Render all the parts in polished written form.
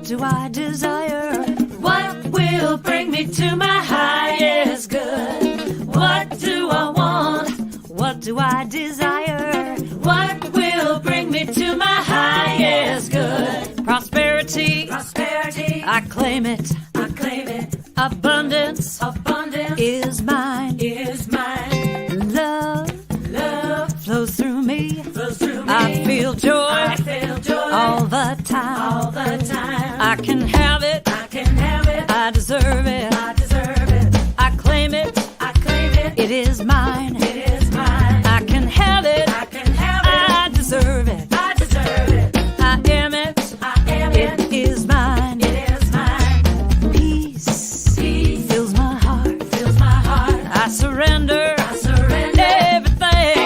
do I desire? What will bring me to my highest good? What do I want? What do I desire? What will bring me to my highest good? Prosperity, prosperity, I claim it, I claim it. Abundance, abundance is mine, is mine. Love, love flows through me, flows through me. I feel joy, I feel joy all the time, all the time. I can have it, I can have it. I deserve it, I deserve it. I claim it, I claim it. It is mine, it is mine. I can have it, I can have it. I deserve it, I deserve it. I am it, I am it. It is mine, it is mine. Peace, peace fills my heart, fills my heart. I surrender, I surrender everything,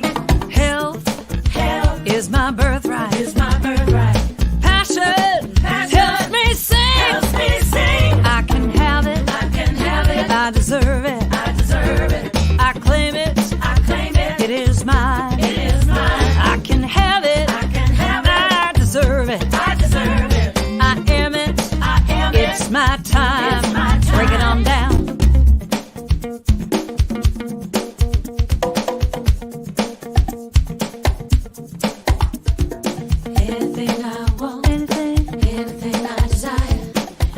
everything. Health, health is my birthright, is my birthright. Passion, passion helps me sing, helps me sing. I can have it, I can have it. I deserve it, I deserve it. I claim it, I claim it. It is mine, it is mine. I can have it, I can have it. I deserve it, I deserve it. I am it, I am it. It's my time, it's my time. Break it on down. Anything I want, anything I desire,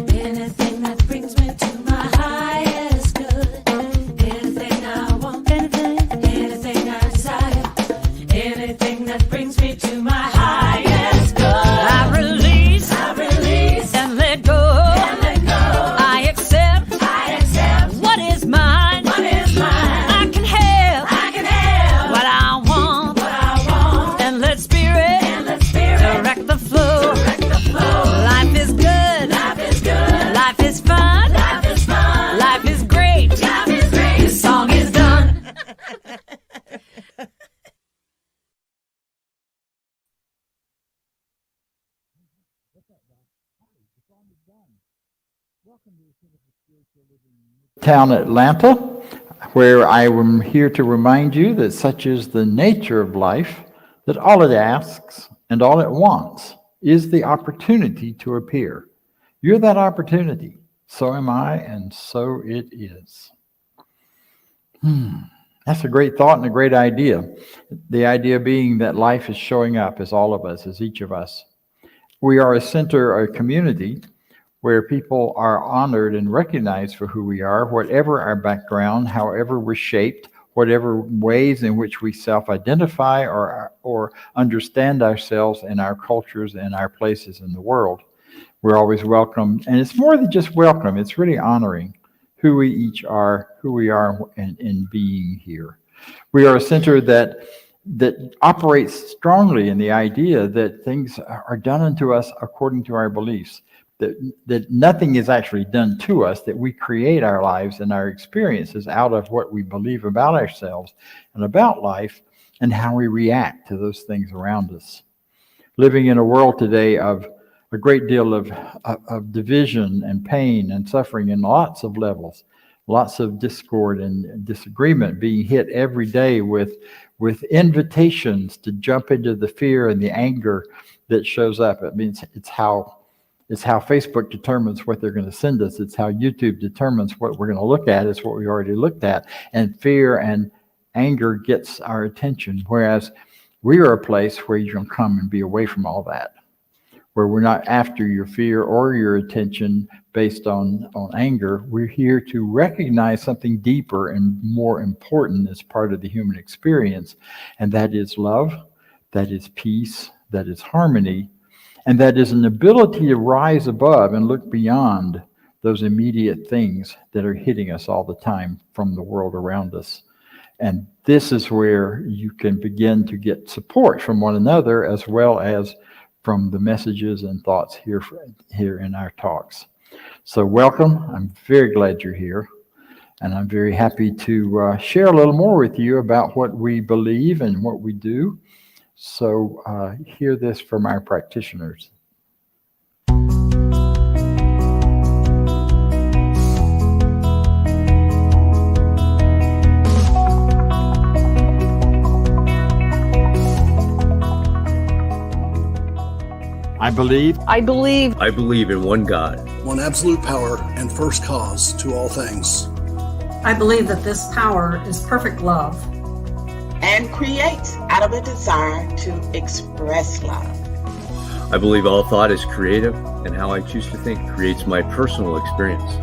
anything that brings me to my highest good. Anything I want, anything I desire, anything that brings me to my highest good. I release, and let go, I accept what is mine, I can have what I want, and let spirit direct the flow. Life is good, life is fun, life is great, this song is done. Town, Atlanta, where I am here to remind you that such is the nature of life, that all it asks and all it wants is the opportunity to appear. You're that opportunity. So am I, and so it is. That's a great thought and a great idea. The idea being that life is showing up as all of us, as each of us. We are a center, a community, where people are honored and recognized for who we are, whatever our background, however we're shaped, whatever ways in which we self-identify or understand ourselves and our cultures and our places in the world. We're always welcome. And it's more than just welcome, it's really honoring who we each are, who we are in being here. We are a center that operates strongly in the idea that things are done unto us according to our beliefs. That nothing is actually done to us, that we create our lives and our experiences out of what we believe about ourselves and about life and how we react to those things around us. Living in a world today of a great deal of division and pain and suffering in lots of levels, lots of discord and disagreement being hit every day with invitations to jump into the fear and the anger that shows up. It means it's how It's how Facebook determines what they're going to send us. It's how YouTube determines what we're going to look at. It's what we already looked at. And fear and anger gets our attention, whereas we are a place where you can come and be away from all that, where we're not after your fear or your attention based on anger. We're here to recognize something deeper and more important as part of the human experience, and that is love, that is peace, that is harmony, and that is an ability to rise above and look beyond those immediate things that are hitting us all the time from the world around us. And this is where you can begin to get support from one another, as well as from the messages and thoughts here in our talks. So welcome. I'm very glad you're here. And I'm very happy to share a little more with you about what we believe and what we do. So hear this from our practitioners. I believe in one God, one absolute power and first cause to all things. I believe that this power is perfect love and creates out of a desire to express love. I believe all thought is creative, and how I choose to think creates my personal experience.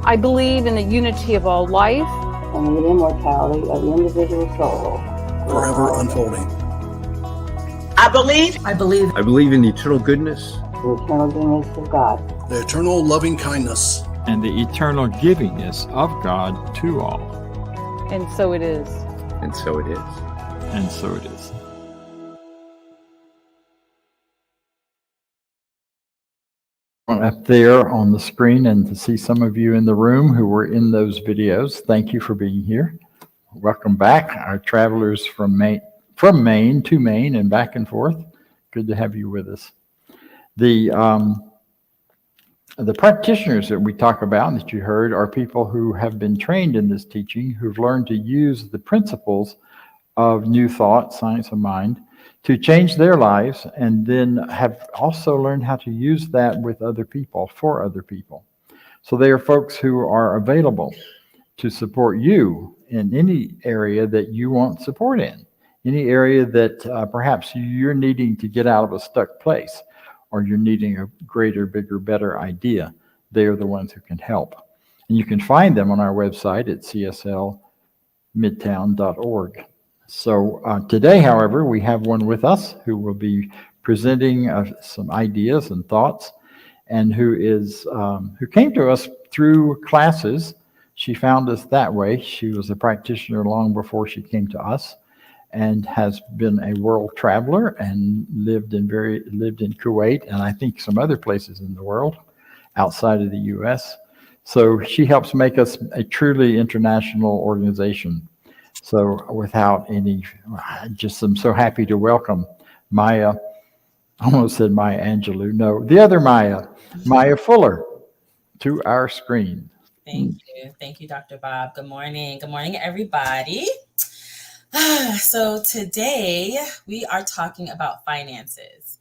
I believe in the unity of all life and the immortality of the individual soul, forever unfolding. I believe in the eternal goodness, the eternal goodness of God, the eternal loving kindness, and the eternal givingness of God to all. And so it is. And so it is. And so it is. Up there on the screen, and to see some of you in the room who were in those videos, thank you for being here. Welcome back, our travelers from Maine to Maine and back and forth. Good to have you with us. The practitioners that we talk about, that you heard, are people who have been trained in this teaching, who've learned to use the principles of New Thought, Science of Mind, to change their lives, and then have also learned how to use that with other people, for other people. So they are folks who are available to support you in any area that you want support in, any area that perhaps you're needing to get out of a stuck place, or you're needing a greater, bigger, better idea. They are the ones who can help. And you can find them on our website at cslmidtown.org. So today, however, we have one with us who will be presenting some ideas and thoughts, and who came to us through classes. She found us that way. She was a practitioner long before she came to us, and has been a world traveler and lived in Kuwait, and I think some other places in the world outside of the U.S. So she helps make us a truly international organization. So without any, I'm so happy to welcome Maya. I almost said Maya Angelou. No, the other Maya, Maya Fuller, to our screen. Thank you. Thank you, Dr. Bob. Good morning. Good morning, everybody. So today we are talking about finances,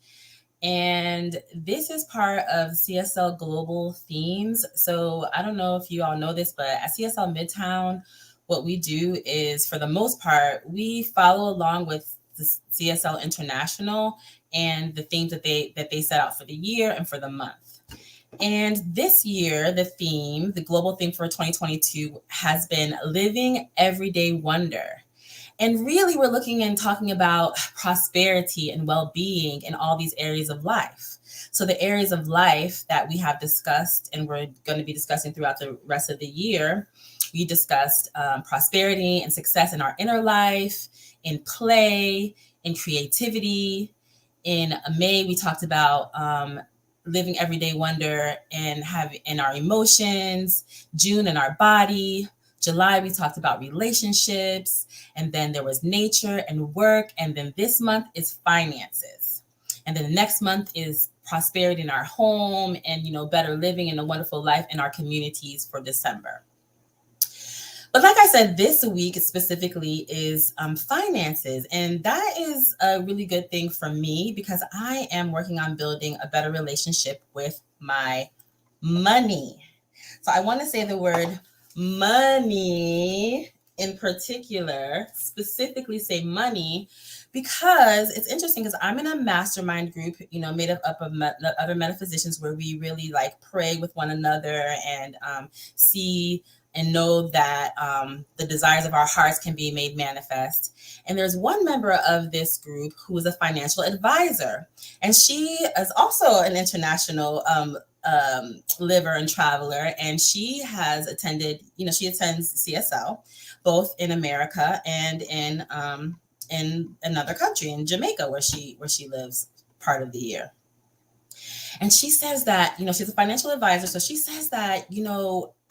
and this is part of CSL Global Themes. So I don't know if you all know this, but at CSL Midtown, what we do is, for the most part, we follow along with the CSL International and the themes that they set out for the year and for the month. And this year, the global theme for 2022 has been Living Everyday Wonder. And really, we're looking and talking about prosperity and well-being in all these areas of life. So the areas of life that we have discussed, and we're going to be discussing throughout the rest of the year, we discussed prosperity and success in our inner life, in play, in creativity. In May, we talked about living everyday wonder and in our emotions. June, in our body. July, we talked about relationships, and then there was nature and work, and then this month is finances. And then the next month is prosperity in our home and, better living and a wonderful life in our communities for December. But like I said, this week specifically is finances. And that is a really good thing for me, because I am working on building a better relationship with my money. So I want to say the word money in particular, specifically say money, because it's interesting because I'm in a mastermind group, made up of other metaphysicians where we really like pray with one another and see and know that the desires of our hearts can be made manifest. And there's one member of this group who is a financial advisor, and she is also an international liver and traveler, and she has attended, she attends CSL both in America and in another country, in Jamaica, where she lives part of the year. And she says that, she's a financial advisor. So she says that,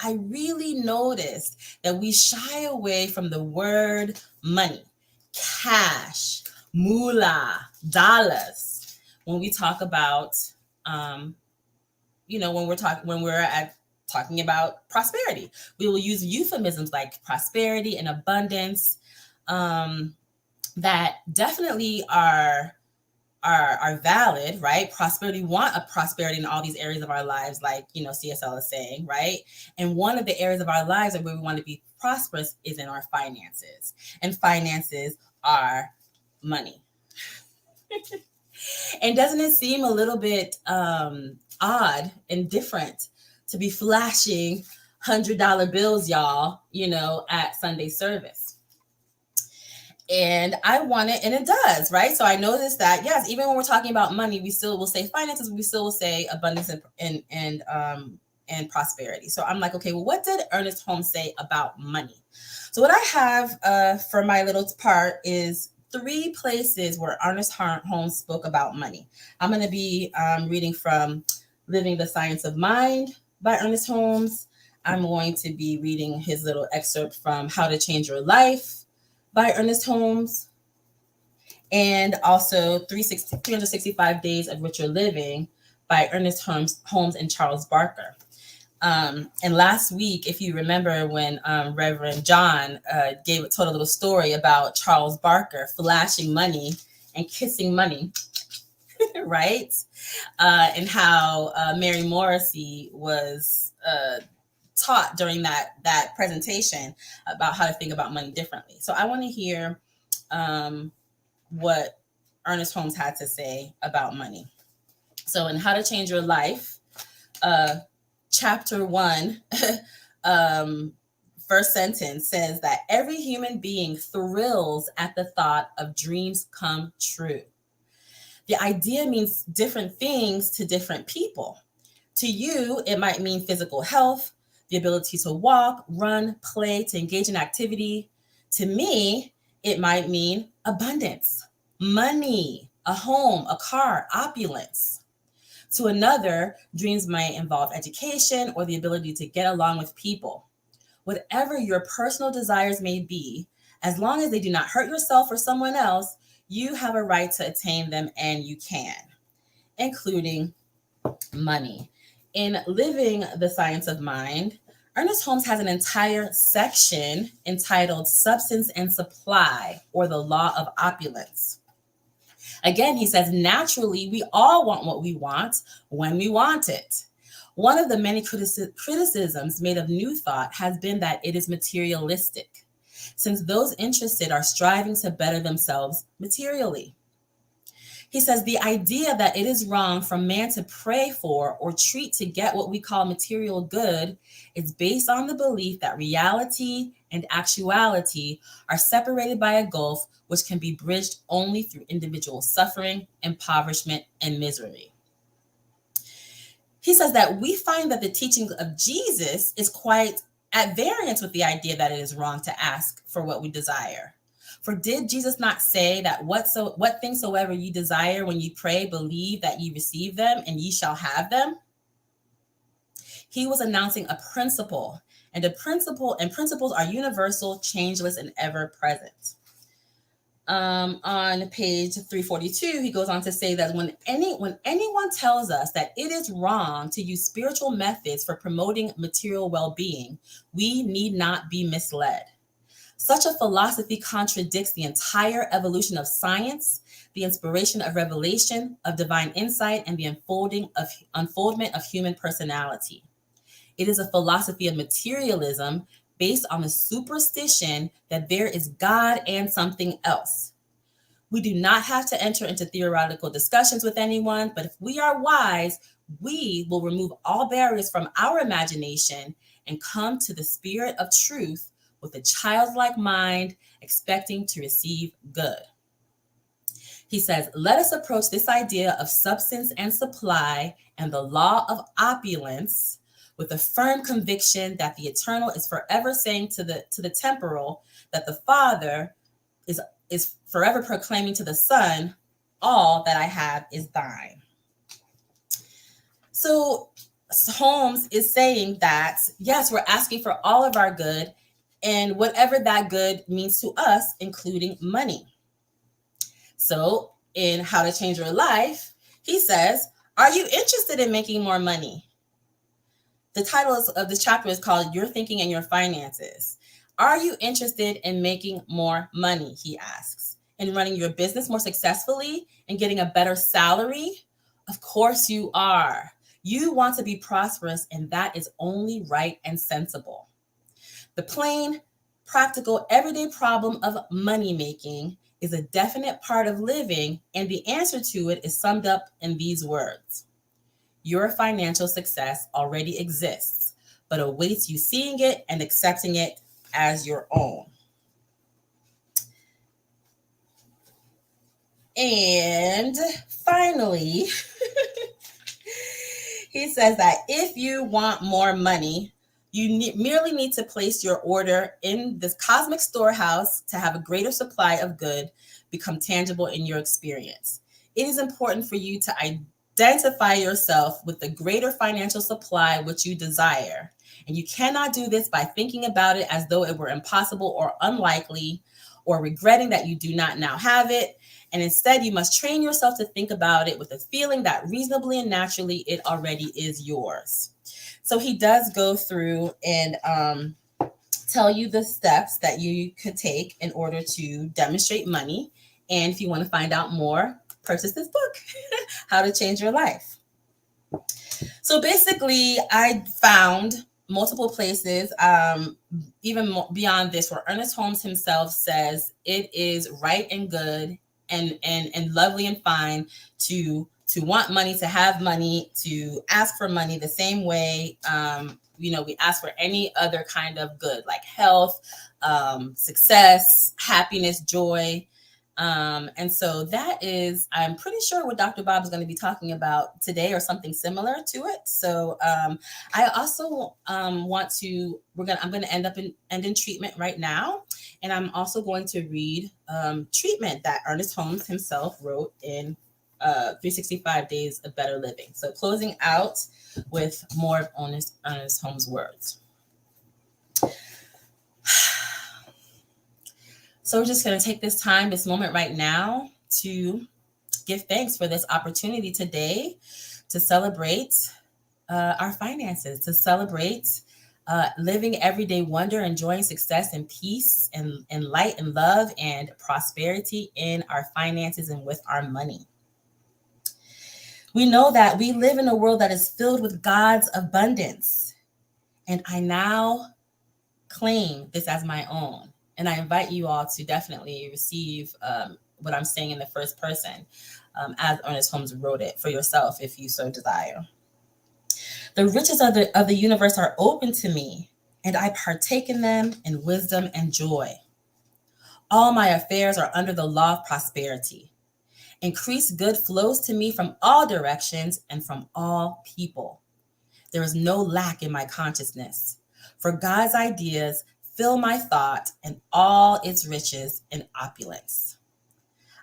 I really noticed that we shy away from the word money, cash, moolah, dollars, when we talk about, when we're talking about prosperity. We will use euphemisms like prosperity and abundance that definitely are valid, right? Prosperity, want a prosperity in all these areas of our lives, like, CSL is saying, right? And one of the areas of our lives where we want to be prosperous is in our finances. And finances are money. And doesn't it seem a little bit odd and different to be flashing $100 bills, y'all, at Sunday service? And I want it, and it does, right? So I noticed that, yes, even when we're talking about money, we still will say finances, we still will say abundance and prosperity. So I'm like, okay, well, what did Ernest Holmes say about money? So what I have for my little part is 3 places where Ernest Holmes spoke about money. I'm going to be reading from Living the Science of Mind by Ernest Holmes. I'm going to be reading his little excerpt from How to Change Your Life by Ernest Holmes, and also 365 Days of Richer Living by Ernest Holmes and Charles Barker. And last week, if you remember, when Reverend John told a little story about Charles Barker flashing money and kissing money, right? And how Mary Morrissey was taught during that presentation about how to think about money differently. So I want to hear what Ernest Holmes had to say about money. So in How to Change Your Life, chapter 1, first sentence says that every human being thrills at the thought of dreams come true. The idea means different things to different people. To you, it might mean physical health, the ability to walk, run, play, to engage in activity. To me, it might mean abundance, money, a home, a car, opulence. To another, dreams might involve education or the ability to get along with people. Whatever your personal desires may be, as long as they do not hurt yourself or someone else, you have a right to attain them, and you can, including money. In Living the Science of Mind, Ernest Holmes has an entire section entitled Substance and Supply, or the Law of Opulence. Again, he says, naturally, we all want what we want when we want it. One of the many criticisms made of New Thought has been that it is materialistic, since those interested are striving to better themselves materially. He says the idea that it is wrong for man to pray for or treat to get what we call material good is based on the belief that reality and actuality are separated by a gulf which can be bridged only through individual suffering, impoverishment, and misery. He says that we find that the teaching of Jesus is quite at variance with the idea that it is wrong to ask for what we desire. For did Jesus not say that what things soever ye desire when ye pray, believe that ye receive them and ye shall have them? He was announcing a principle, and principles are universal, changeless, and ever present. On page 342, he goes on to say that when anyone tells us that it is wrong to use spiritual methods for promoting material well-being, we need not be misled. Such a philosophy contradicts the entire evolution of science, the inspiration of revelation, of divine insight, and the unfoldment of human personality. It is a philosophy of materialism based on the superstition that there is God and something else. We do not have to enter into theoretical discussions with anyone, but if we are wise, we will remove all barriers from our imagination and come to the spirit of truth with a childlike mind, expecting to receive good. He says, let us approach this idea of substance and supply and the law of opulence with a firm conviction that the eternal is forever saying to the temporal, that the Father is forever proclaiming to the Son, all that I have is thine. So Holmes is saying that, yes, we're asking for all of our good and whatever that good means to us, including money. So in How to Change Your Life, he says, are you interested in making more money? The title of this chapter is called Your Thinking and Your Finances. Are you interested in making more money, he asks, in running your business more successfully and getting a better salary? Of course you are. You want to be prosperous, and that is only right and sensible. The plain, practical, everyday problem of money making is a definite part of living, and the answer to it is summed up in these words. Your financial success already exists, but awaits you seeing it and accepting it as your own. And finally, he says that if you want more money, you merely need to place your order in this cosmic storehouse to have a greater supply of good become tangible in your experience. It is important for you to identify yourself with the greater financial supply which you desire. And you cannot do this by thinking about it as though it were impossible or unlikely, or regretting that you do not now have it. And instead, you must train yourself to think about it with a feeling that reasonably and naturally it already is yours. So he does go through and tell you the steps that you could take in order to demonstrate money. And if you want to find out more, purchase this book, How to Change Your Life. So basically, I found multiple places, even more beyond this, where Ernest Holmes himself says it is right and good and lovely and fine to want money, to have money, to ask for money the same way, we ask for any other kind of good, like health, success, happiness, joy. And so that is, I'm pretty sure what Dr. Bob is going to be talking about today, or something similar to it. So I also I'm going to end in treatment right now. And I'm also going to read Treatment that Ernest Holmes himself wrote in 365 Days of Better Living. So closing out with more of Ernest Holmes' words. So we're just going to take this moment right now to give thanks for this opportunity today to celebrate our finances, to celebrate living everyday wonder, enjoying success and peace and light and love and prosperity in our finances and with our money. We know that we live in a world that is filled with God's abundance, and I now claim this as my own. And I invite you all to definitely receive what I'm saying in the first person, as Ernest Holmes wrote it, for yourself if you so desire. The riches of the universe are open to me, and I partake in them in wisdom and joy. All my affairs are under the law of prosperity. Increased good flows to me from all directions and from all people. There is no lack in my consciousness, for God's ideas fill my thought and all its riches and opulence.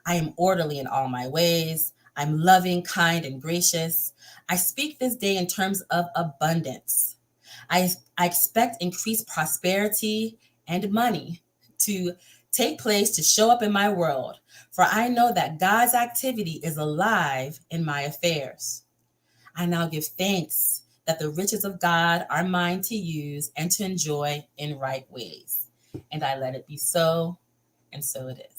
I am orderly in all my ways. I'm loving, kind, and gracious. I speak this day in terms of abundance. I expect increased prosperity and money to take place, to show up in my world, for I know that God's activity is alive in my affairs. I now give thanks that the riches of God are mine to use and to enjoy in right ways. And I let it be so, and so it is.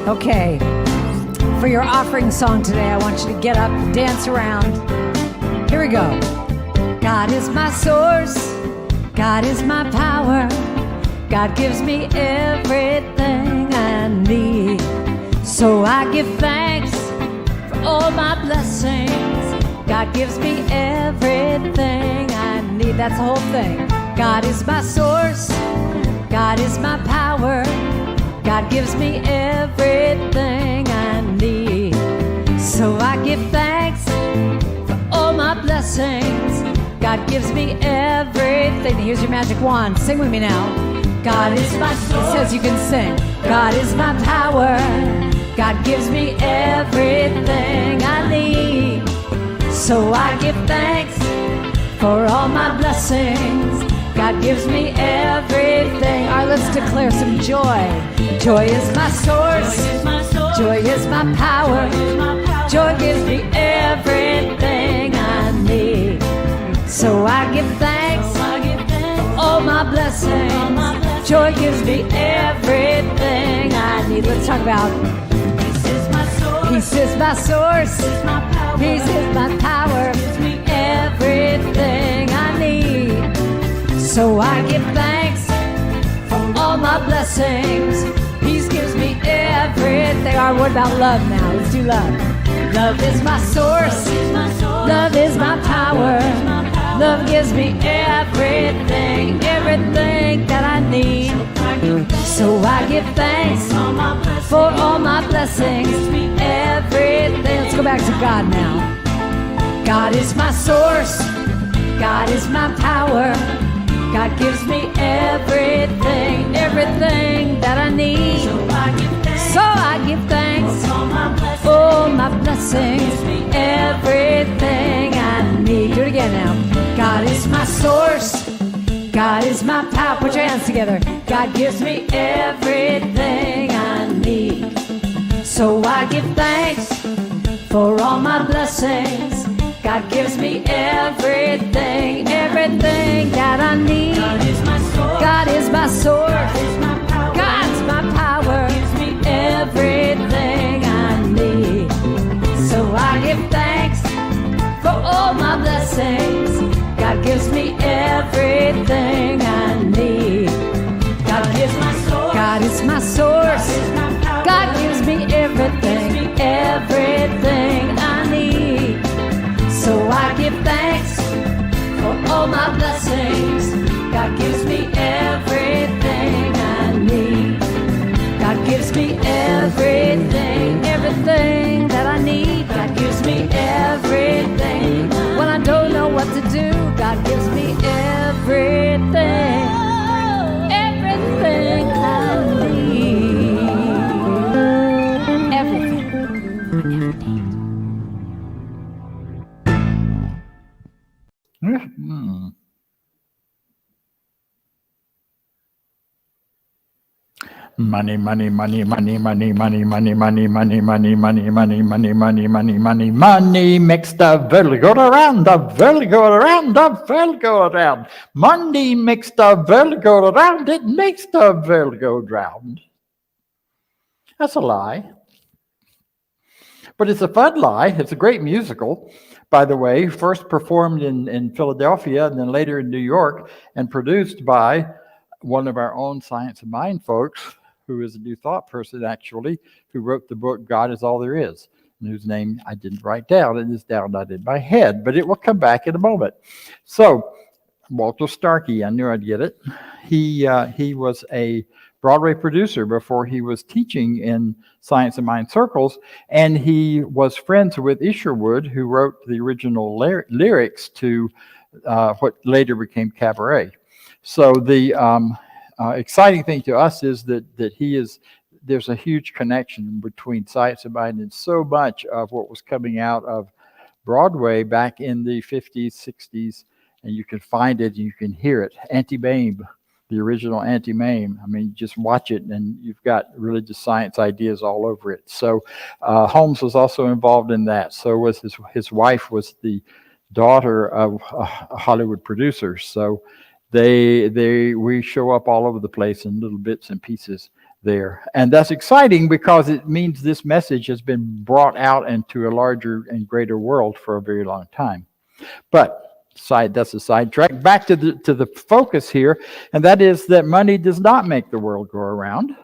Okay, for your offering song today, I want you to get up, dance around. Here we go. God is my source, God is my power, God gives me everything I need. So I give thanks for all my blessings. God gives me everything I need. That's the whole thing. God is my source, God is my power, God gives me everything I need. So I give thanks for all my blessings. God gives me everything. Here's your magic wand. Sing with me now. God is my source. It says you can sing. God is my power. God gives me everything I need. So I give thanks for all my blessings. God gives me everything. All right, let's declare some joy. Joy is my source. Joy is my power. Joy gives me everything I need. So I give thanks for all my blessings. Joy gives me everything I need. Let's talk about peace is my source. Peace is my source. Peace is my power. Gives me everything I need. So I give thanks for all my blessings. Peace gives me everything. All right, what about love now? Let's do love. Love is my source. Love is my power. Love gives me everything, everything that I need. So I give thanks for all my blessings. Everything. Let's go back to God now. God is my source. God is my power. God gives me everything, everything that I need. So I give thanks for all my blessings, everything I need. Do it again now. God is my source. God is my power. Put your hands together. God gives me everything I need. So I give thanks for all my blessings. God gives me everything, everything that I need. God is my source. God is my source. God's my power. Gives me everything I need. So I give thanks for all my blessings. God gives me everything I need. God gives my source. God is my source. God gives me everything, everything I need. So I give thanks for all my blessings. God gives me everything I need. God gives me everything, everything that I need. God gives me everything. When I don't know what to do, God gives me everything, everything I need. Everything. Money, money, money, money, money, money, money, money, money, money, money, money, money, money, money, money, money makes the world go around, the world go around, the world go around. Money makes the world go around, it makes the world go round. That's a lie. But it's a fun lie. It's a great musical, by the way, first performed in Philadelphia and then later in New York and produced by one of our own Science of Mind folks, who is a New Thought person, actually, who wrote the book, God is All There Is, and whose name I didn't write down. It is down not in my head, but it will come back in a moment. So, Walter Starkey, I knew I'd get it. He was a Broadway producer before he was teaching in Science and Mind circles, and he was friends with Isherwood, who wrote the original lyrics to what later became Cabaret. So the exciting thing to us is that there's a huge connection between Science and Mind and so much of what was coming out of Broadway back in the 50s, 60s, and you can find it, you can hear it. Auntie Mame, the original Auntie Mame. I mean, just watch it and you've got religious science ideas all over it. So Holmes was also involved in that. So was his wife was the daughter of a Hollywood producer. So we show up all over the place in little bits and pieces there. And that's exciting because it means this message has been brought out into a larger and greater world for a very long time. But that's a sidetrack. Back to the focus here, and that is that money does not make the world go around.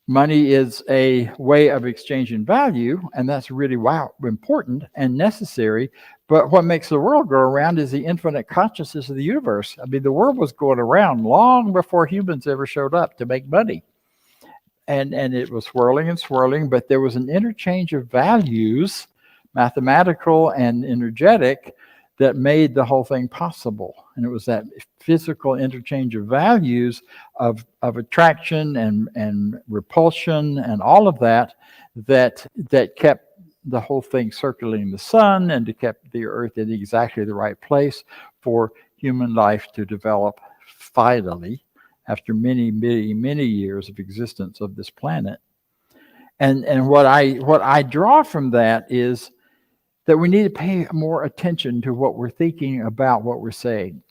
Money is a way of exchanging value, and that's really important and necessary. But what makes the world go around is the infinite consciousness of the universe. I mean, the world was going around long before humans ever showed up to make money. And it was swirling and swirling, but there was an interchange of values, mathematical and energetic, that made the whole thing possible. And it was that physical interchange of values of attraction and repulsion and all of that kept the whole thing circling the sun and to kept the earth in exactly the right place for human life to develop finally after many, many, many years of existence of this planet. And what I draw from that is that we need to pay more attention to what we're thinking about what we're saying,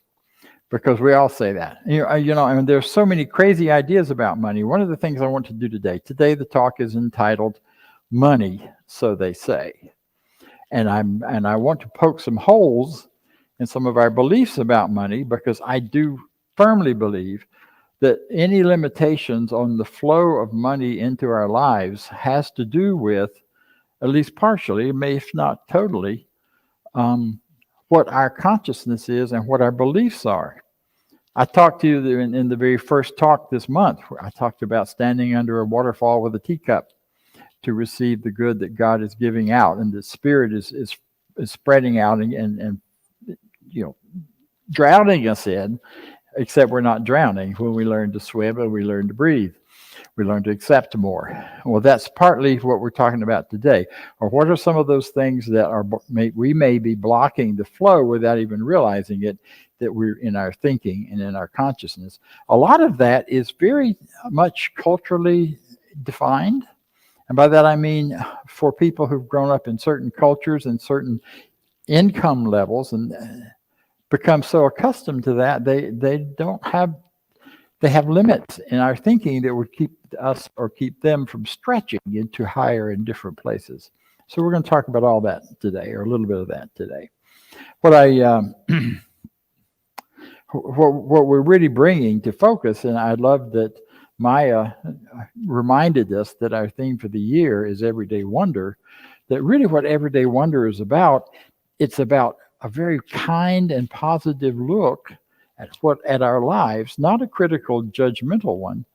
because we all say that. And there's so many crazy ideas about money. One of the things I want to do today the talk is entitled "Money, So They Say," and I want to poke some holes in some of our beliefs about money, because I do firmly believe that any limitations on the flow of money into our lives has to do with, at least partially, if not totally, what our consciousness is and what our beliefs are. I talked to you in the very first talk this month. I talked about standing under a waterfall with a teacup to receive the good that God is giving out, and the Spirit is spreading out and drowning us in, except we're not drowning when we learn to swim and we learn to breathe. We learn to accept more. Well, that's partly what we're talking about today. Or what are some of those things that we may be blocking the flow without even realizing it, that we're in our thinking and in our consciousness. A lot of that is very much culturally defined. And by that I mean for people who've grown up in certain cultures and certain income levels and become so accustomed to that, they have limits in our thinking that would keep us or keep them from stretching into higher and different places. So we're going to talk about all that today, or a little bit of that today. What we're really bringing to focus, and I love that Maya reminded us that our theme for the year is Everyday Wonder, that really what Everyday Wonder is about, it's about a very kind and positive look at our lives, not a critical, judgmental one,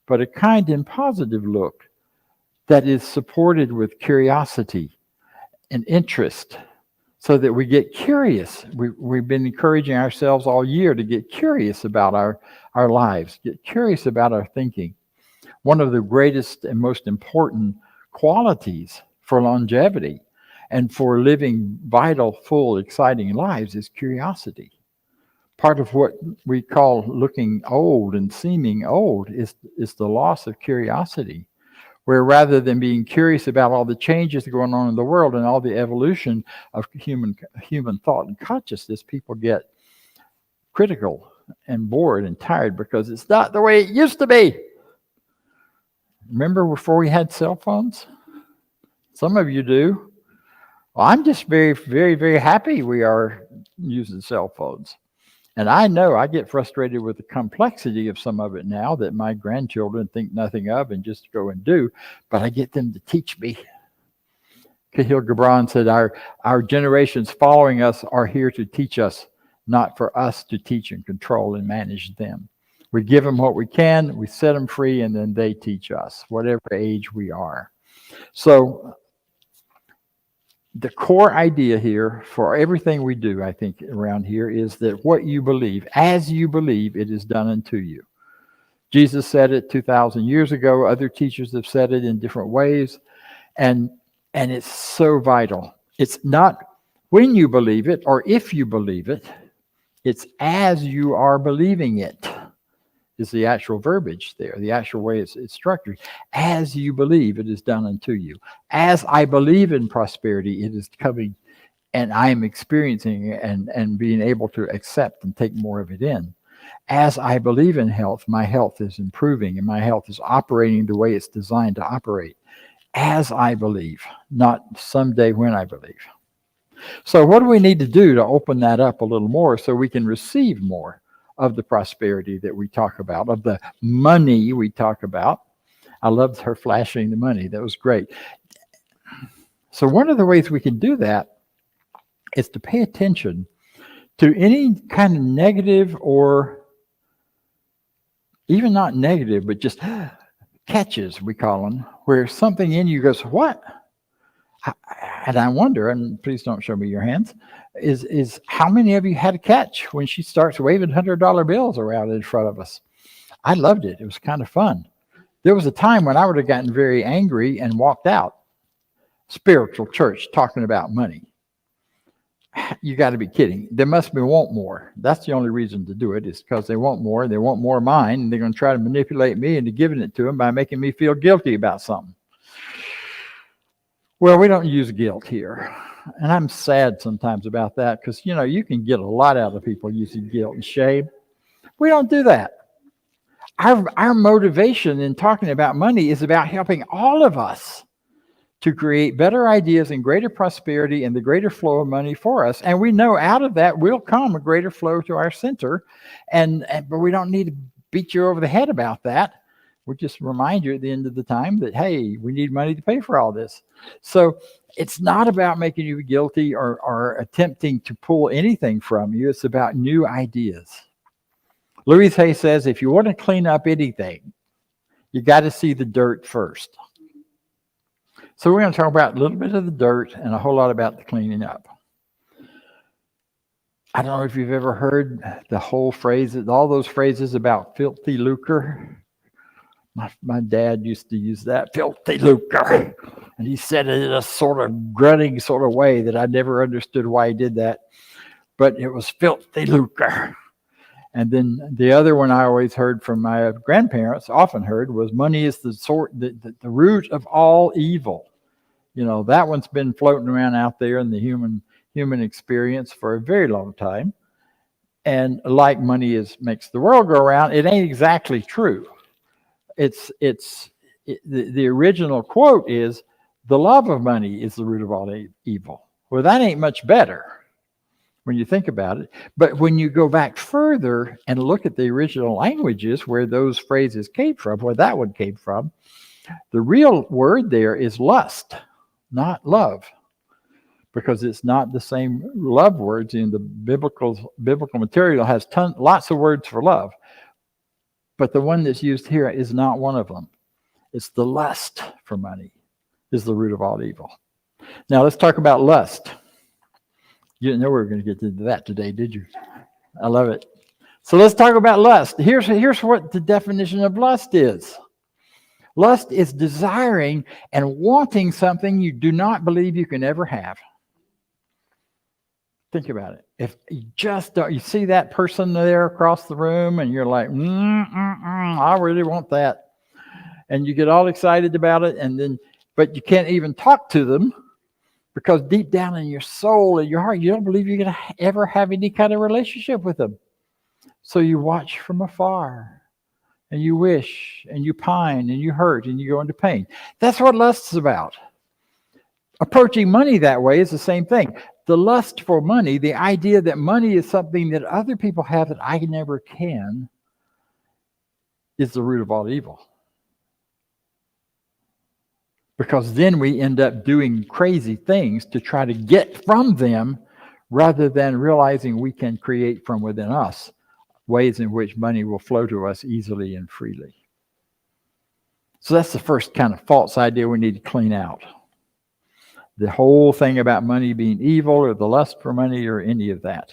but a kind and positive look that is supported with curiosity and interest, so that we get curious. We've been encouraging ourselves all year to get curious about our lives, get curious about our thinking. One of the greatest and most important qualities for longevity and for living vital, full, exciting lives is curiosity. Part of what we call looking old and seeming old is the loss of curiosity, where rather than being curious about all the changes going on in the world and all the evolution of human thought and consciousness, people get critical and bored and tired because it's not the way it used to be. Remember before we had cell phones? Some of you do. Well, I'm just very, very, very happy we are using cell phones. And I know I get frustrated with the complexity of some of it now that my grandchildren think nothing of and just go and do, but I get them to teach me. Cahill Gibran said, our generations following us are here to teach us, not for us to teach and control and manage them. We give them what we can, we set them free, and then they teach us, whatever age we are. So the core idea here for everything we do, I think, around here is that what you believe, as you believe, it is done unto you. Jesus said it 2,000 years ago. Other teachers have said it in different ways. And it's so vital. It's not when you believe it or if you believe it. It's as you are believing it is the actual verbiage there, the actual way it's structured. As you believe, it is done unto you. As I believe in prosperity, it is coming, and I am experiencing it and being able to accept and take more of it in. As I believe in health, my health is improving and my health is operating the way it's designed to operate. As I believe, not someday when I believe. So what do we need to do to open that up a little more so we can receive more of the prosperity that we talk about, of the money we talk about? I loved her flashing the money. That was great. So one of the ways we can do that is to pay attention to any kind of negative, or even not negative, but just catches, we call them, where something in you goes, what? And I wonder, and please don't show me your hands, is how many of you had a catch when she starts waving $100 bills around in front of us? I loved it. It was kind of fun. There was a time when I would have gotten very angry and walked out. Spiritual church talking about money. You got to be kidding. They must be want more. That's the only reason to do it, is because they want more. They want more of mine, and they're going to try to manipulate me into giving it to them by making me feel guilty about something. Well, we don't use guilt here. And I'm sad sometimes about that because, you know, you can get a lot out of people using guilt and shame. We don't do that. Our motivation in talking about money is about helping all of us to create better ideas and greater prosperity and the greater flow of money for us. And we know out of that will come a greater flow to our center. But we don't need to beat you over the head about that. We'll just remind you at the end of the time that, hey, we need money to pay for all this. So it's not about making you guilty or attempting to pull anything from you. It's about new ideas. Louise Hay says, if you want to clean up anything, you got to see the dirt first. So we're going to talk about a little bit of the dirt and a whole lot about the cleaning up. I don't know if you've ever heard the whole phrase, all those phrases about filthy lucre. My dad used to use that, filthy lucre. And he said it in a sort of grunting sort of way that I never understood why he did that. But it was filthy lucre. And then the other one I always heard from my grandparents, often heard, was money is the root of all evil. You know, that one's been floating around out there in the human experience for a very long time. And like money makes the world go around, it ain't exactly true. The original quote is, the love of money is the root of all evil. Well, that ain't much better when you think about it. But when you go back further and look at the original languages where those phrases came from, where that one came from, the real word there is lust, not love, because it's not the same love words. In the biblical material has lots of words for love, but the one that's used here is not one of them. It's the lust for money is the root of all evil. Now let's talk about lust. You didn't know we were going to get into that today, did you? I love it. So let's talk about lust. Here's what the definition of lust is. Lust is desiring and wanting something you do not believe you can ever have. Think about it. If you just don't, you see that person there across the room and you're like, I really want that. And you get all excited about it, but you can't even talk to them because deep down in your soul and your heart, you don't believe you're going to ever have any kind of relationship with them. So you watch from afar and you wish and you pine and you hurt and you go into pain. That's what lust is about. Approaching money that way is the same thing. The lust for money, the idea that money is something that other people have that I never can, is the root of all evil. Because then we end up doing crazy things to try to get from them rather than realizing we can create from within us ways in which money will flow to us easily and freely. So that's the first kind of false idea we need to clean out. The whole thing about money being evil or the lust for money or any of that.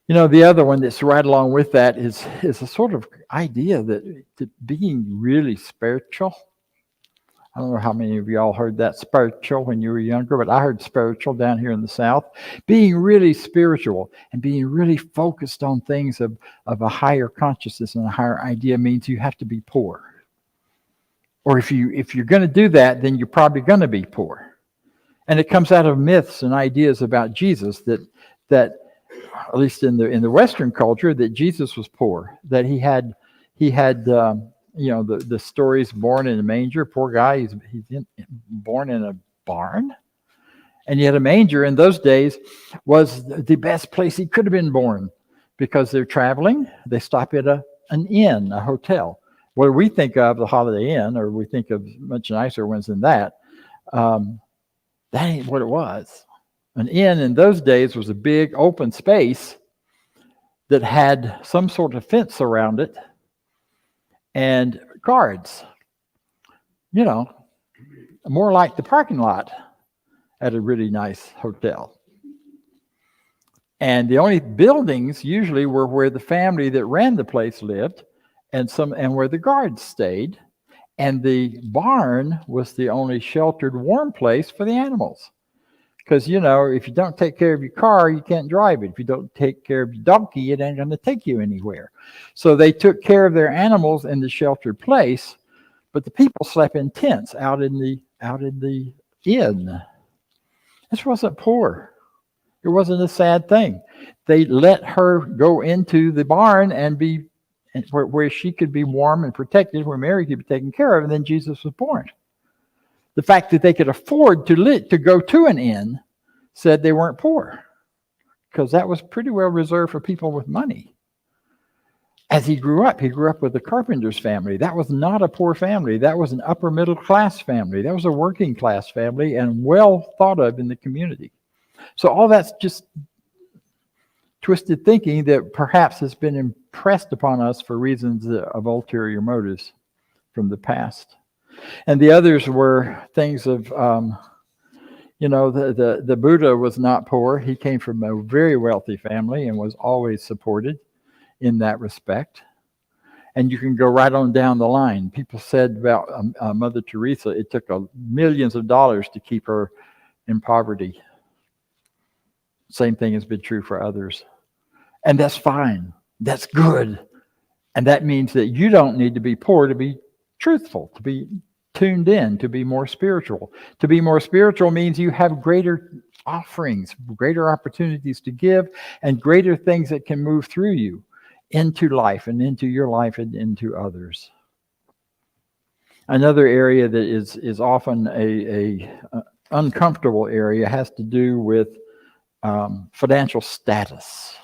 You know, the other one that's right along with that is a sort of idea that being really spiritual. I don't know how many of y'all heard that spiritual when you were younger, but I heard spiritual down here in the South. Being really spiritual and being really focused on things of a higher consciousness and a higher idea means you have to be poor. Or if you're going to do that, then you're probably going to be poor. And it comes out of myths and ideas about Jesus that at least in the Western culture, that Jesus was poor, that he had the stories born in a manger. Poor guy, he's born in a barn, and yet a manger in those days was the best place he could have been born, because they're traveling. They stop at an inn, a hotel. What we think of the Holiday Inn, or we think of much nicer ones than that. That ain't what it was. An inn in those days was a big open space that had some sort of fence around it and guards. You know, more like the parking lot at a really nice hotel. And the only buildings usually were where the family that ran the place lived, and where the guards stayed. And the barn was the only sheltered, warm place for the animals. Because, you know, if you don't take care of your car, you can't drive it. If you don't take care of your donkey, it ain't going to take you anywhere. So they took care of their animals in the sheltered place, but the people slept in tents out in the inn. This wasn't poor. It wasn't a sad thing. They let her go into the barn and be where she could be warm and protected, where Mary could be taken care of, and then Jesus was born. The fact that they could afford to go to an inn said they weren't poor, because that was pretty well reserved for people with money. As he grew up with a carpenter's family. That was not a poor family. That was an upper middle class family. That was a working class family and well thought of in the community. So all that's just twisted thinking that perhaps has been impressed upon us for reasons of ulterior motives from the past. And the others were things of, the Buddha was not poor. He came from a very wealthy family and was always supported in that respect. And you can go right on down the line. People said about Mother Teresa, it took millions of dollars to keep her in poverty. Same thing has been true for others. And that's fine. That's good. And that means that you don't need to be poor to be truthful, to be tuned in, to be more spiritual. To be more spiritual means you have greater offerings, greater opportunities to give, and greater things that can move through you into life and into your life and into others. Another area that is often a uncomfortable area has to do with financial status.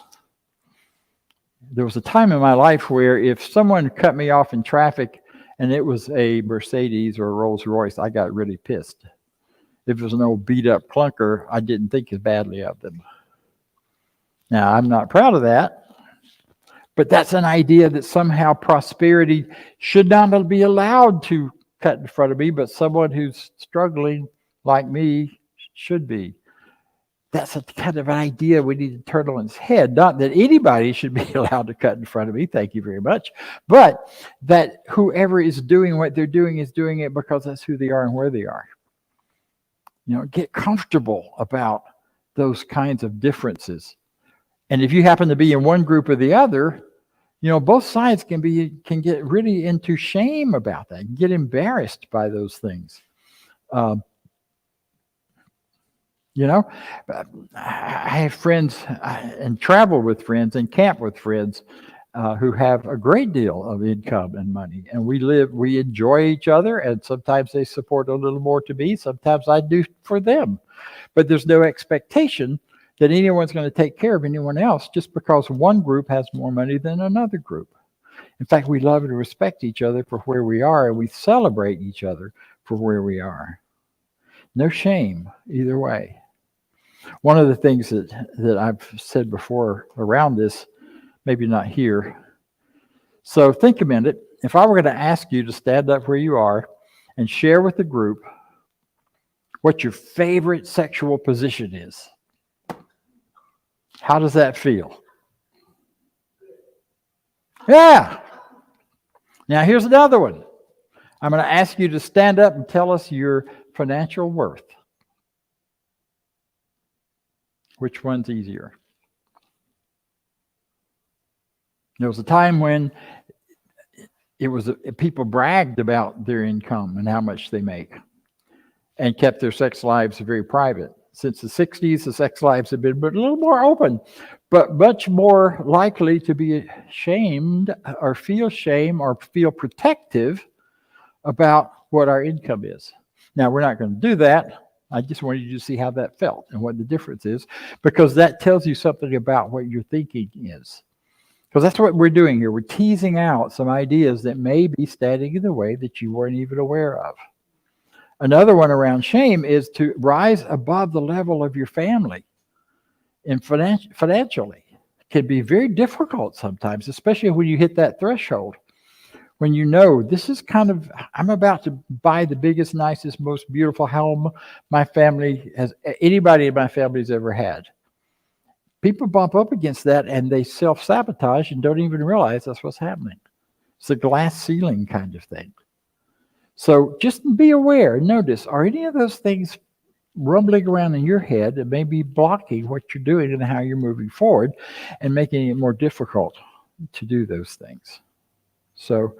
There was a time in my life where if someone cut me off in traffic and it was a Mercedes or a Rolls Royce, I got really pissed. If it was an old beat up clunker, I didn't think as badly of them. Now, I'm not proud of that, but that's an idea that somehow prosperity should not be allowed to cut in front of me, but someone who's struggling like me should be. That's a kind of idea we need to turn on its head. Not that anybody should be allowed to cut in front of me, thank you very much, but that whoever is doing what they're doing is doing it because that's who they are and where they are. You know, get comfortable about those kinds of differences. And if you happen to be in one group or the other, you know, both sides can get really into shame about that, get embarrassed by those things. You know, I have friends and travel with friends and camp with friends who have a great deal of income and money. And we enjoy each other. And sometimes they support a little more to me. Sometimes I do for them. But there's no expectation that anyone's going to take care of anyone else just because one group has more money than another group. In fact, we love and respect each other for where we are, and we celebrate each other for where we are. No shame either way. One of the things that I've said before around this maybe not here. So think a minute. If I were going to ask you to stand up where you are and share with the group what your favorite sexual position is, how does that feel? Yeah. Now here's another one. I'm going to ask you to stand up and tell us your financial worth. Which one's easier? There was a time when people bragged about their income and how much they make and kept their sex lives very private. Since the 60s, the sex lives have been a little more open, but much more likely to be shamed or feel shame or feel protective about what our income is. Now, we're not going to do that. I just wanted you to see how that felt and what the difference is, because that tells you something about what your thinking is. Because that's what we're doing here. We're teasing out some ideas that may be standing in the way that you weren't even aware of. Another one around shame is to rise above the level of your family and financially. It can be very difficult sometimes, especially when you hit that threshold. When you know this is I'm about to buy the biggest, nicest, most beautiful home anybody in my family has ever had. People bump up against that and they self-sabotage and don't even realize that's what's happening. It's a glass ceiling kind of thing. So just be aware. Notice, are any of those things rumbling around in your head that may be blocking what you're doing and how you're moving forward and making it more difficult to do those things? So,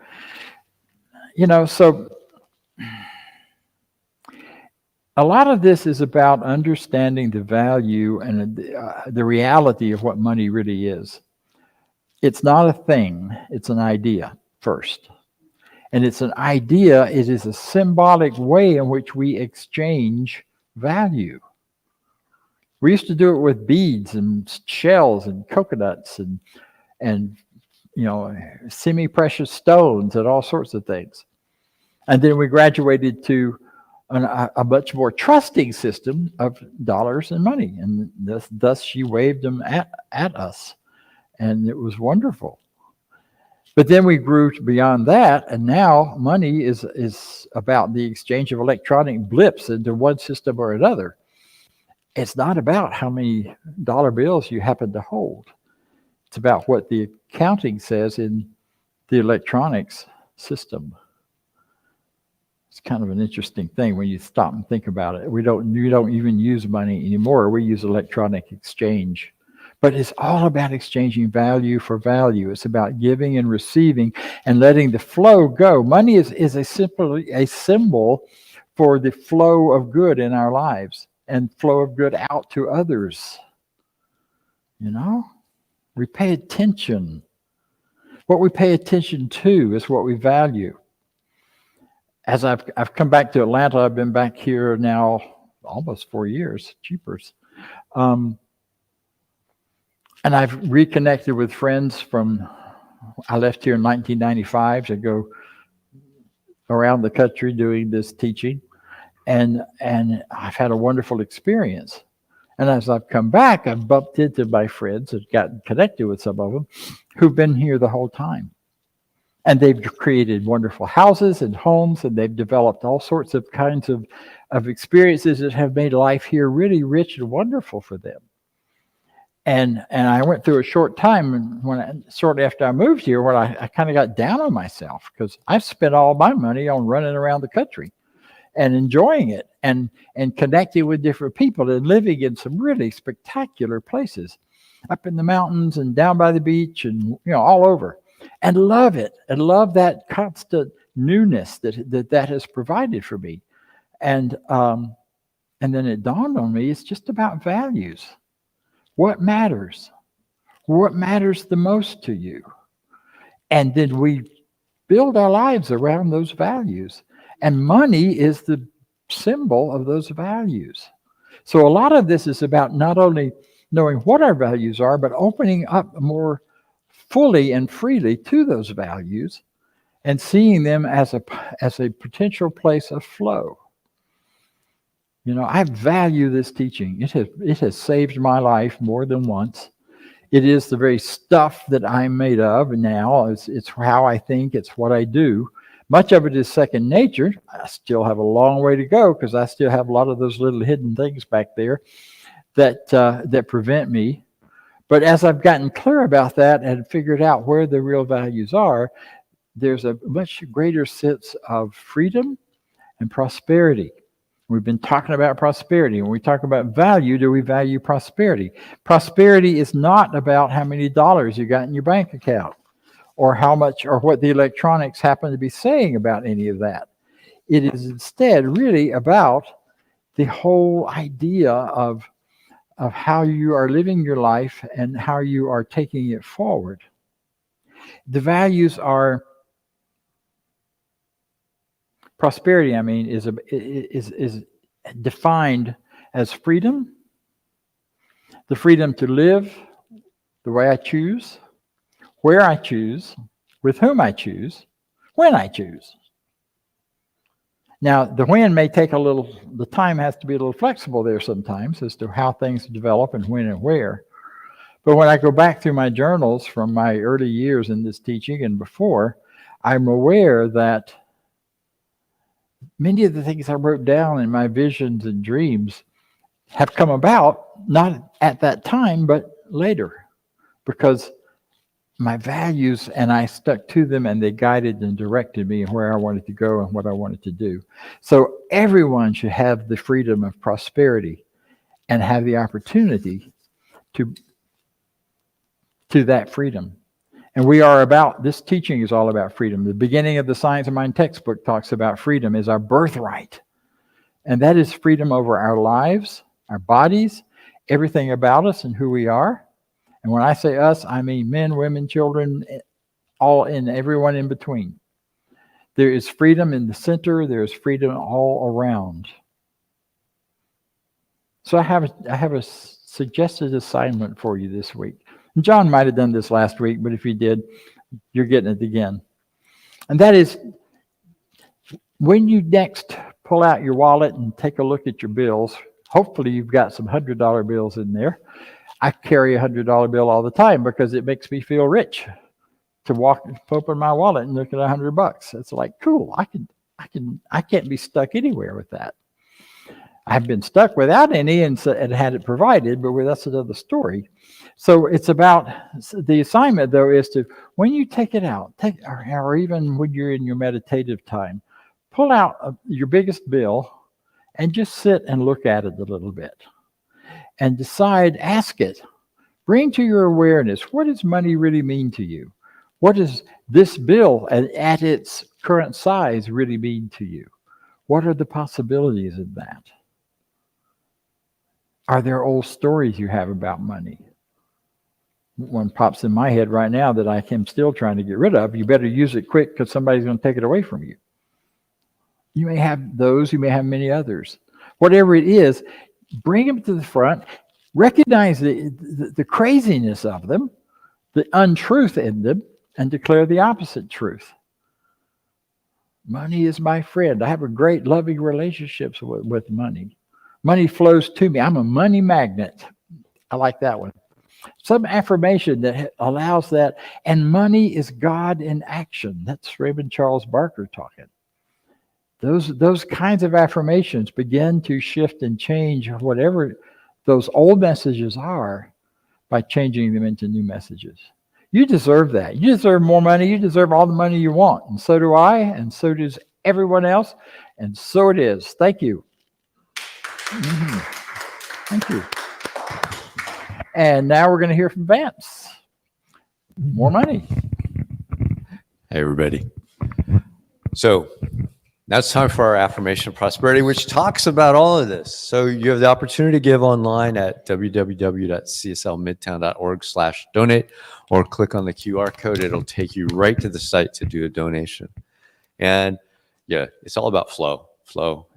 a lot of this is about understanding the value and the reality of what money really is. It's not a thing, it's an idea first. And it's an idea, it is a symbolic way in which we exchange value. We used to do it with beads and shells and coconuts and semi-precious stones and all sorts of things. And then we graduated to a much more trusting system of dollars and money. And thus she waved them at us. And it was wonderful. But then we grew beyond that, and now money is about the exchange of electronic blips into one system or another. It's not about how many dollar bills you happen to hold. It's about what the accounting says in the electronics system. It's kind of an interesting thing when you stop and think about it. We don't even use money anymore. We use electronic exchange. But it's all about exchanging value for value. It's about giving and receiving and letting the flow go. Money is simply a symbol for the flow of good in our lives and flow of good out to others. We pay attention. What we pay attention to is what we value. As I've come back to Atlanta, I've been back here now almost 4 years, cheapers. And I've reconnected with friends I left here in 1995 to go around the country doing this teaching. And I've had a wonderful experience. And as I've come back, I've bumped into my friends and gotten connected with some of them who've been here the whole time. And they've created wonderful houses and homes, and they've developed all sorts of kinds of experiences that have made life here really rich and wonderful for them. And I went through a short time shortly after I moved here when I kind of got down on myself because I've spent all my money on running around the country and enjoying it and connecting with different people and living in some really spectacular places up in the mountains and down by the beach and all over, and love it and love that constant newness that has provided for me. And then it dawned on me, it's just about values. What matters? What matters the most to you? And then we build our lives around those values. And money is the symbol of those values. So a lot of this is about not only knowing what our values are, but opening up more fully and freely to those values and seeing them as a potential place of flow. I value this teaching. It has saved my life more than once. It is the very stuff that I'm made of now. It's how I think. It's what I do. Much of it is second nature. I still have a long way to go because I still have a lot of those little hidden things back there that prevent me. But as I've gotten clear about that and figured out where the real values are, there's a much greater sense of freedom and prosperity. We've been talking about prosperity. When we talk about value, do we value prosperity? Prosperity is not about how many dollars you got in your bank account or how much or what the electronics happen to be saying about any of that. It is instead really about the whole idea of how you are living your life and how you are taking it forward. The values are prosperity, I mean, is defined as freedom, the freedom to live the way I choose, where I choose, with whom I choose, when I choose. Now, the when may take the time has to be a little flexible there sometimes as to how things develop and when and where. But when I go back through my journals from my early years in this teaching and before, I'm aware that many of the things I wrote down in my visions and dreams have come about, not at that time, but later, because my values and I stuck to them and they guided and directed me where I wanted to go and what I wanted to do. So everyone should have the freedom of prosperity and have the opportunity to that freedom. And this teaching is all about freedom. The beginning of the Science of Mind textbook talks about freedom as our birthright. And that is freedom over our lives, our bodies, everything about us and who we are. And when I say us, I mean men, women, children, everyone in between. There is freedom in the center. There is freedom all around. So I have a suggested assignment for you this week. John might have done this last week, but if he did, you're getting it again. And that is, when you next pull out your wallet and take a look at your bills, hopefully you've got some $100 bills in there. I carry a $100 bill all the time because it makes me feel rich to open my wallet and look at $100. It's like, cool, I can't be stuck anywhere with that. I've been stuck without any and had it provided, but that's another story. So it's about the assignment, though, is to, when you take it out, or even when you're in your meditative time, pull out your biggest bill and just sit and look at it a little bit and decide, ask it, bring to your awareness, what does money really mean to you? What does this bill at its current size really mean to you? What are the possibilities of that? Are there old stories you have about money? One pops in my head right now that I am still trying to get rid of. You better use it quick because somebody's going to take it away from you. You may have those, you may have many others. Whatever it is, bring them to the front, recognize the craziness of them, the untruth in them, and declare the opposite truth. Money is my friend. I have a great loving relationships with money. Money flows to me. I'm a money magnet. I like that one. Some affirmation that allows that. And money is God in action. That's Raymond Charles Barker talking. Those kinds of affirmations begin to shift and change whatever those old messages are by changing them into new messages. You deserve that. You deserve more money. You deserve all the money you want. And so do I, and so does everyone else. And so it is. Thank you. Thank you. And now we're going to hear from Vance. More money. Hey, everybody. So now it's time for our affirmation of prosperity, which talks about all of this. So you have the opportunity to give online at www.cslmidtown.org/donate, or click on the QR code. It'll take you right to the site to do a donation. And yeah, it's all about flow.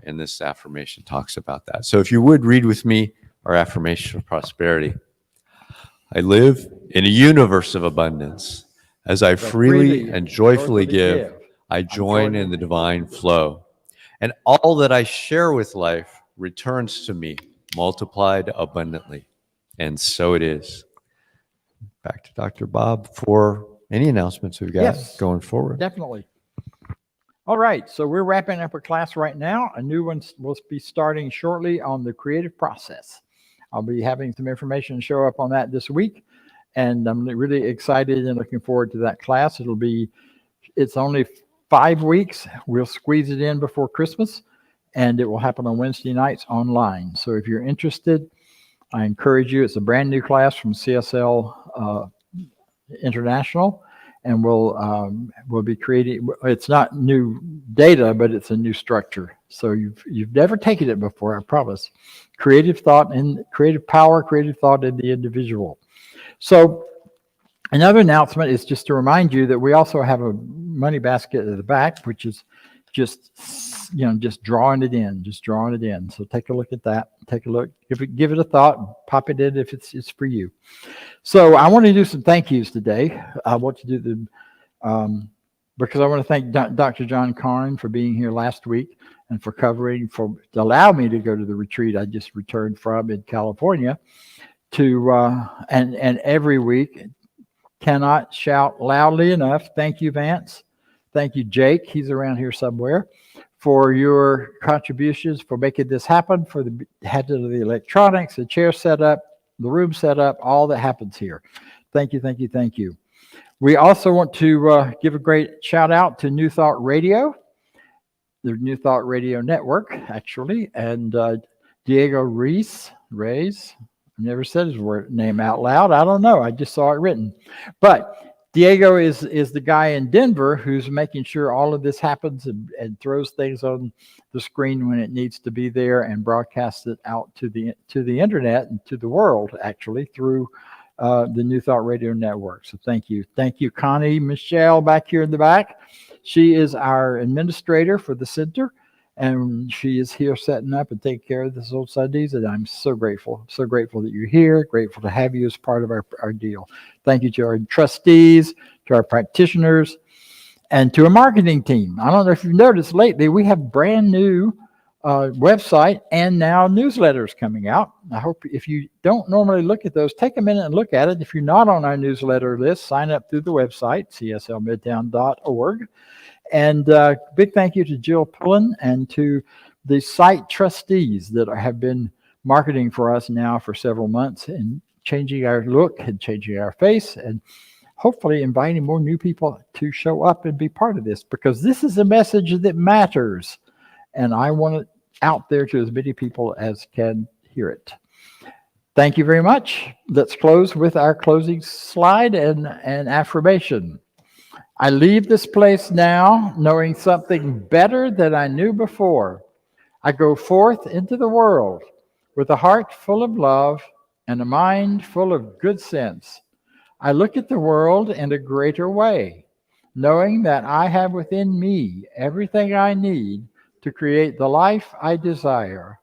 And this affirmation talks about that. So if you would read with me our affirmation of prosperity. I live in a universe of abundance. As I freely and joyfully give, I join in the divine flow. And all that I share with life returns to me multiplied abundantly. And so it is. back to Dr. Bob for any announcements we've got Yes. going forward. Definitely. All right, so we're wrapping up a class right now. A new one will be starting shortly on the creative process. I'll be having some information show up on that this week, and I'm really excited and looking forward to that class. It's only 5 weeks. We'll squeeze it in before Christmas, and it will happen on Wednesday nights online. So if you're interested, I encourage you. It's a brand new class from CSL International, and we'll be creating. It's not new data, but it's a new structure. So you've never taken it before, I promise. Creative thought and creative power, creative thought in the individual. So another announcement is just to remind you that we also have a money basket at the back, which is just drawing it in. So take a look at that. Take a look. Give it a thought. Pop it in if it's for you. So I want to do some thank yous today. I want to do them because I want to thank Dr. John Karn for being here last week and for to allow me to go to the retreat I just returned from in California and every week. Cannot shout loudly enough. Thank you, Vance. Thank you, Jake. He's around here somewhere, for your contributions, for making this happen, for the head of the electronics, the chair setup, the room setup, all that happens here. Thank you, thank you, thank you. We also want to give a great shout out to New Thought Radio, the New Thought Radio Network, actually, and Diego Reyes. I never said his name out loud. I don't know. I just saw it written. But Diego is the guy in Denver who's making sure all of this happens and throws things on the screen when it needs to be there and broadcasts it out to the internet and to the world, actually, through the New Thought Radio Network. So thank you. Thank you, Connie Michelle, back here in the back. She is our administrator for the center, and she is here setting up and taking care of this on Sundays, and I'm so grateful that you're here, grateful to have you as part of our deal. Thank you to our trustees, to our practitioners, and to a marketing team. I don't know if you've noticed lately, we have brand new website and now newsletters coming out. I hope if you don't normally look at those, take a minute and look at it. If you're not on our newsletter list, sign up through the website, cslmidtown.org. And big thank you to Jill Pullen and to the site trustees that have been marketing for us now for several months and changing our look and changing our face and hopefully inviting more new people to show up and be part of this, because this is a message that matters. And I want it out there to as many people as can hear it. Thank you very much. Let's close with our closing slide and affirmation. I leave this place now knowing something better than I knew before. I go forth into the world with a heart full of love and a mind full of good sense. I look at the world in a greater way, knowing that I have within me everything I need to create the life I desire.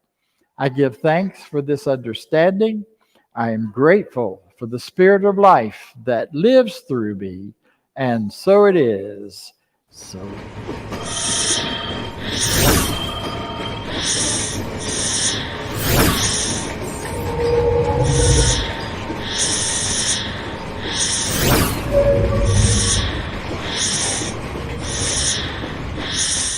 I give thanks for this understanding. I am grateful for the spirit of life that lives through me. And so it is. So